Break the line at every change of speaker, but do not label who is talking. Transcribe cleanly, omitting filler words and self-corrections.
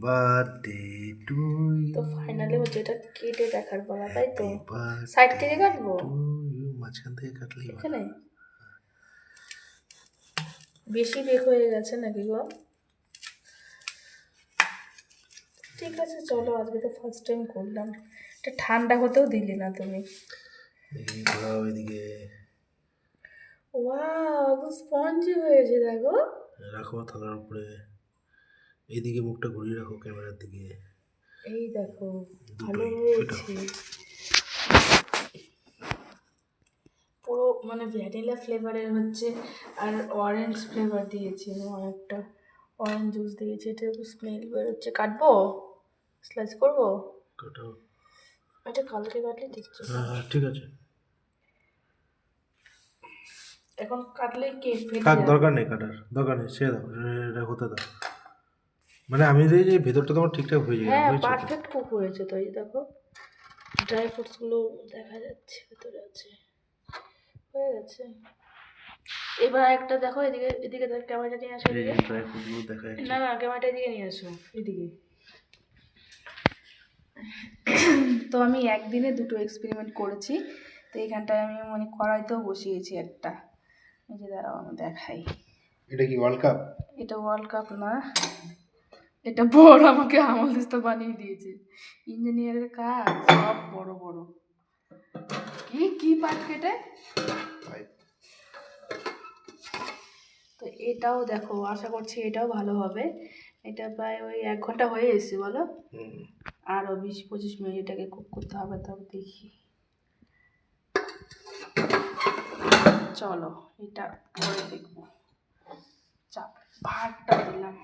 Birthday to
তো finally হচ্ছে এটা কেটে দেখার পালা, তাই তো? সাইড থেকে কাটবো,
মাঝখান থেকে কাটলেই ভালো।
এখানে বেশি বেক হয়ে গেছে নাকি গো? ঠিক আছে চলো, আজকে তো ফার্স্ট টাইম করলাম। এটা ঠান্ডা হতেও দিলি না তুমি।
দেখি ঘোরাও এদিকে,
ওয়াও, স্পঞ্জি হয়েছে দেখো।
রাখো থালার উপরে, এইদিকে মুখটা ঘুরিয়ে রাখো ক্যামেরার দিকে।
এই দেখো ভালো
দুটোই
হয়েছে। পুরো মানে ভ্যানিলা ফ্লেভারের হচ্ছে, আর অরেঞ্জ ফ্লেভার দিয়েছি, অনেকটা অরেঞ্জ জুস দিয়েছি। এটা স্মেল বেরোচ্ছে। কাটবো, স্লাইস করবো?
কাটাও।
এটা কালকে কাটলে ঠিক ছিল।
হ্যাঁ ঠিক আছে,
এখন কাটলে কে ফেটে
কাট,
যাবে।
দরকার নেই কাটার, দরকার নেই, সে দাও, এটা হতে দাও। মানে আমি যে যে ভেতরটা তোমার ঠিকঠাক হয়ে যাবে,
হ্যাঁ
হয়েছে তো?
পারফেক্ট কুক হয়েছে তো। এই দেখো ড্রাই ফ্রুটসগুলো দেখা যাচ্ছে ভেতরে আছে, হয়ে গেছে। এবার একটা দেখো, এদিকে এদিকে ক্যামেরাটা নিয়ে আসো,
এই
এদিকে।
ড্রাই ফ্রুটগুলো দেখা যাচ্ছে।
না না, ক্যামেরাটা এদিকে নিয়ে আসো, এদিকে। তো আমি একদিনে দুটো এক্সপেরিমেন্ট করেছি। তো এইখানটায় আমি মানে কড়াইতেও বসিয়েছি একটা। এই যে দাঁড়াও আমি দেখাই।
এটা কি ওয়ার্ল্ড কাপ?
এটা ওয়ার্ল্ড কাপ না, এটা বড় আমাকে আমল দিস্তা বানিয়ে দিয়েছে। ইঞ্জিনিয়ারের কাজ সব বড় বড়। কি কি পাইপ কেটে। তো এটাও দেখো, আশা করছি এটাও ভালো হবে। এটা প্রায় ওই 1 ঘন্টা হয়ে এসেছে বলো। আরও 20-25 মিনিট এটাকে কুক করতে হবে। তবে দেখি, চলো এটা পরে দেখবো। চাপ ভাতটা দিলাম।